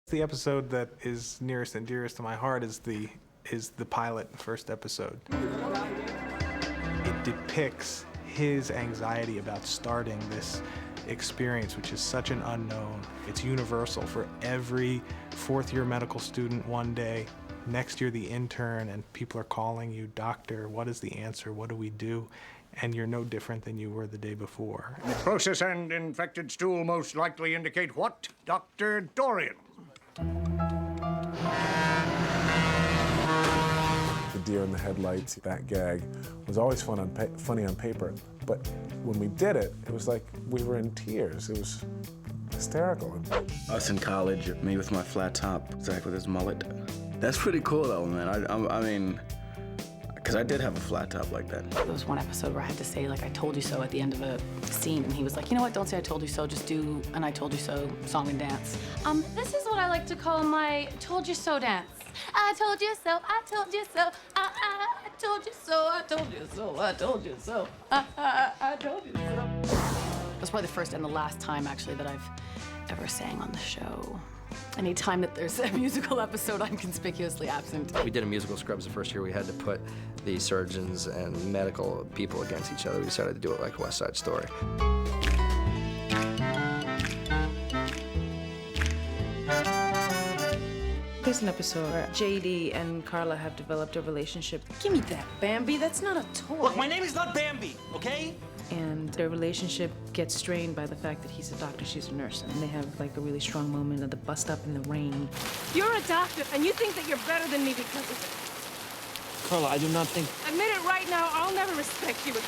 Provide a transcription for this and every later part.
The episode that is nearest and dearest to my heart is the pilot, first episode. It depicts his anxiety about starting this experience, which is such an unknown. It's universal for every fourth-year medical student one day. Next year, the intern, and people are calling you, "Doctor, what is the answer? What do we do?" And you're no different than you were the day before. Necrosis and infected stool most likely indicate what, Dr. Dorian? The deer in the headlights, that gag, was always funny on paper. But when we did it, it was like we were in tears. It was hysterical. Us in college, me with my flat top, Zach with his mullet. That's pretty cool though, man. I mean, because I did have a flat top like that. There was one episode where I had to say, like, "I told you so" at the end of a scene, and he was like, "You know what, don't say I told you so, just do an I told you so song and dance." This is what I like to call my told you so dance. I told you so, I told you so, I told you so, I told you so, I told you so, I told you so. It was probably the first and the last time, actually, that I've ever sang on the show. Any time that there's a musical episode, I'm conspicuously absent. We did a musical Scrubs the first year. We had to put the surgeons and medical people against each other. We decided to do it like West Side Story. There's an episode where JD and Carla have developed a relationship. Give me that, Bambi. That's not a toy. Look, my name is not Bambi, okay? And their relationship gets strained by the fact that he's a doctor, she's a nurse. And they have like a really strong moment at the bus stop in the rain. You're a doctor, and you think that you're better than me because of it. Carla, I do not think... Admit it right now, I'll never respect you again.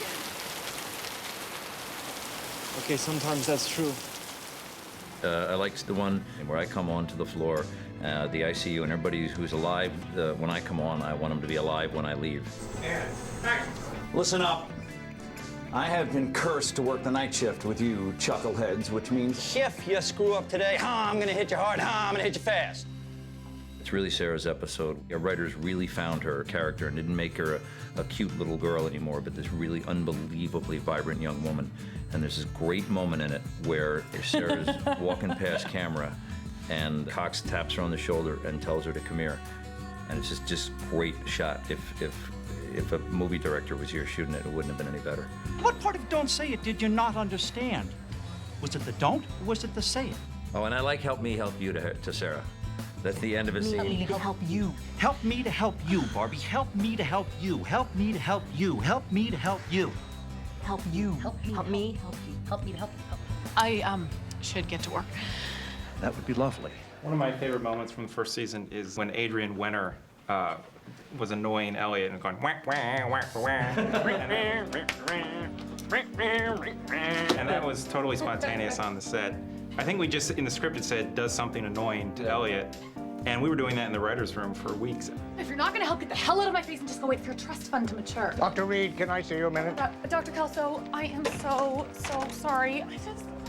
Okay, sometimes that's true. I like the one where I come onto the floor, the ICU, and everybody who's alive, when I come on, I want them to be alive when I leave. Listen up. I have been cursed to work the night shift with you chuckleheads, which means if you screw up today, I'm gonna hit you hard, I'm gonna hit you fast. It's really Sarah's episode. Our writers really found her character and didn't make her a cute little girl anymore, but this really unbelievably vibrant young woman. And there's this great moment in it where Sarah's walking past camera and Cox taps her on the shoulder and tells her to come here. And it's just great shot. If a movie director was here shooting it, it wouldn't have been any better. What part of Don't Say It did you not understand? Was it the don't, or was it the say it? Oh, and I like Help Me, Help You to Sarah. That's the end of a scene. Help me to help you. Help me to help you, Barbie. Help me to help you. Help me to help you. Help me to help you. Help you. Help me. Help me. Help you. Help me to help you. I should get to work. That would be lovely. One of my favorite moments from the first season is when Adrian Wenner was annoying Elliot and going whack whack whack whack. And that was totally spontaneous on the set. I think we just, in the script, it said, does something annoying to Elliot. And we were doing that in the writer's room for weeks. If you're not gonna help, get the hell out of my face and just go wait for your trust fund to mature. Dr. Reed, can I see you a minute? Dr. Kelso, I am so sorry.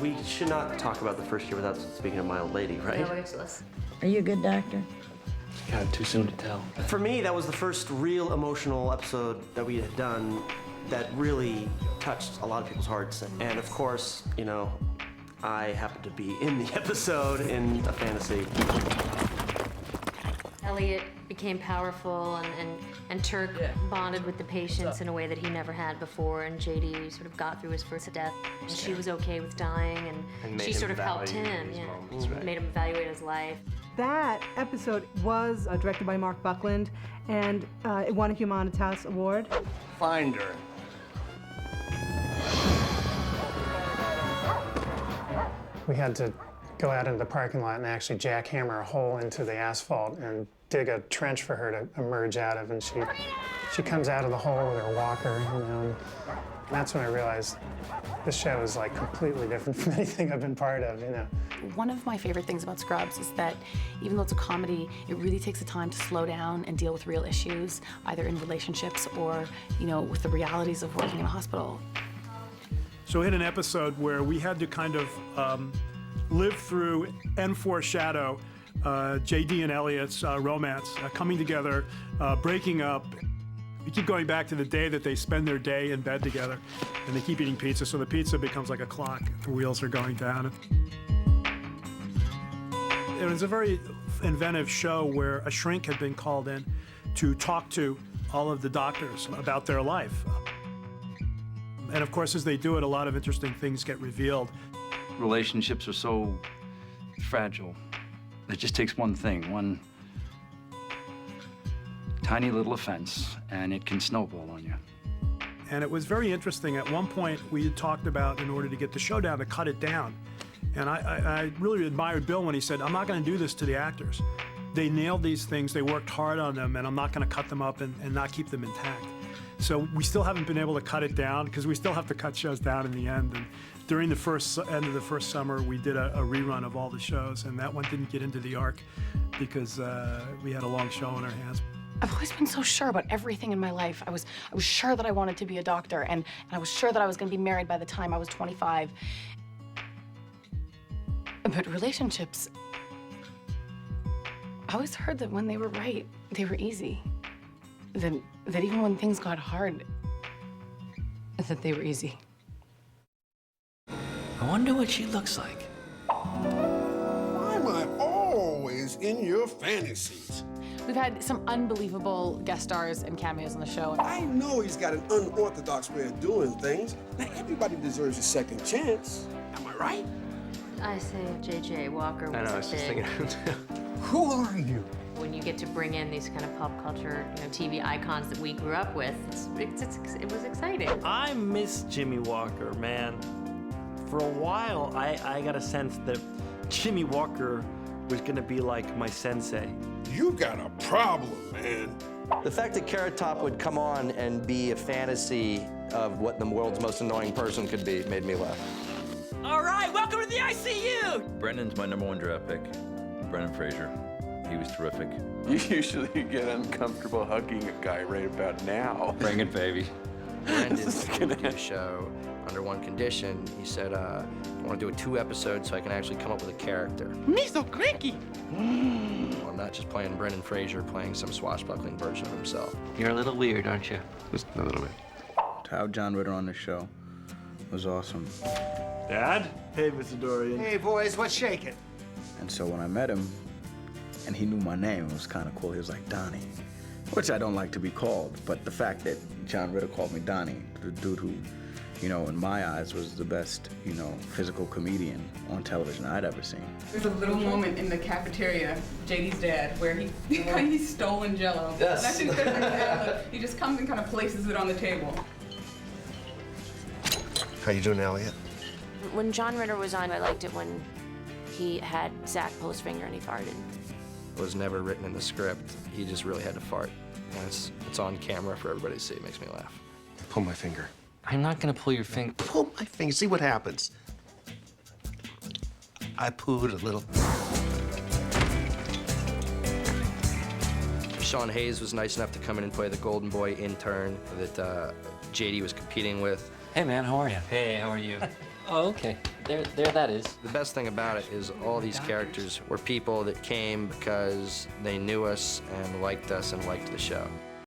We should not talk about the first year without speaking of my old lady, right? No, useless. Are you a good doctor? God, too soon to tell. For me, that was the first real emotional episode that we had done that really touched a lot of people's hearts. And of course, you know, I happened to be in the episode in a fantasy. Elliot became powerful, and Turk bonded with the patients in a way that he never had before, and JD sort of got through his first death, and she was okay with dying, and she sort of helped him, made him evaluate his life. That episode was directed by Mark Buckland, and it won a Humanitas Award. Find her. We had to go out into the parking lot and actually jackhammer a hole into the asphalt and dig a trench for her to emerge out of, and she comes out of the hole with her walker, you know. And that's when I realized this show is like completely different from anything I've been part of, you know. One of my favorite things about Scrubs is that even though it's a comedy, it really takes the time to slow down and deal with real issues, either in relationships or, you know, with the realities of working in a hospital. So we had an episode where we had to kind of live through and foreshadow JD and Elliot's romance, coming together, breaking up. We keep going back to the day that they spend their day in bed together, and they keep eating pizza, so the pizza becomes like a clock. The wheels are going down. It was a very inventive show where a shrink had been called in to talk to all of the doctors about their life. And of course, as they do it, a lot of interesting things get revealed. Relationships are so fragile. It just takes one thing, one tiny little offense, and it can snowball on you. And it was very interesting. At one point, we had talked about, in order to get the show down, to cut it down. And I really admired Bill when he said, I'm not going to do this to the actors. They nailed these things, they worked hard on them, and I'm not going to cut them up and not keep them intact. So we still haven't been able to cut it down, because we still have to cut shows down in the end. And during the end of the first summer, we did a rerun of all the shows, and that one didn't get into the arc because we had a long show in our hands. I've always been so sure about everything in my life. I was sure that I wanted to be a doctor, and I was sure that I was going to be married by the time I was 25. But relationships, I always heard that when they were right, they were easy. That even when things got hard, that they were easy. I wonder what she looks like. Why am I always in your fantasies? We've had some unbelievable guest stars and cameos on the show. I know he's got an unorthodox way of doing things. Not everybody deserves a second chance. Am I right? I say J.J. Walker was I know, I was just big. thinking. Who are you? When you get to bring in these kind of pop culture, TV icons that we grew up with, it was exciting. I miss Jimmy Walker, man. For a while, I got a sense that Jimmy Walker was gonna be like my sensei. You got a problem, man. The fact that Carrot Top would come on and be a fantasy of what the world's most annoying person could be made me laugh. All right, welcome to the ICU! Brendan's my #1 draft pick, Brendan Fraser. He was terrific. You usually get uncomfortable hugging a guy right about now. Bring it, baby. Brendan wanted to do a show under one condition. He said, I want to do a 2 episodes so I can actually come up with a character. Me so cranky! Well, I'm not just playing Brendan Fraser, playing some swashbuckling version of himself. You're a little weird, aren't you? Just a little bit. To have John Ritter on the show was awesome. Dad? Hey, Mr. Dorian. Hey, boys, what's shaking? And so when I met him, and he knew my name, it was kind of cool. He was like, Donnie, which I don't like to be called, but the fact that John Ritter called me Donnie, the dude who, in my eyes was the best, physical comedian on television I'd ever seen. There's a little moment in the cafeteria, JD's dad, where he's stolen Jell-O. Yes. And I think he just comes and kind of places it on the table. How you doing, Elliot? When John Ritter was on, I liked it when he had Zach pull his finger and he farted. It was never written in the script. He just really had to fart. And it's on camera for everybody to see. It makes me laugh. Pull my finger. I'm not gonna pull your finger. Pull my finger, see what happens. I pooed a little. Sean Hayes was nice enough to come in and play the Golden Boy intern that JD was competing with. Hey, man, how are you? Hey, how are you? Oh, okay. There that is. The best thing about it is all these characters were people that came because they knew us and liked the show.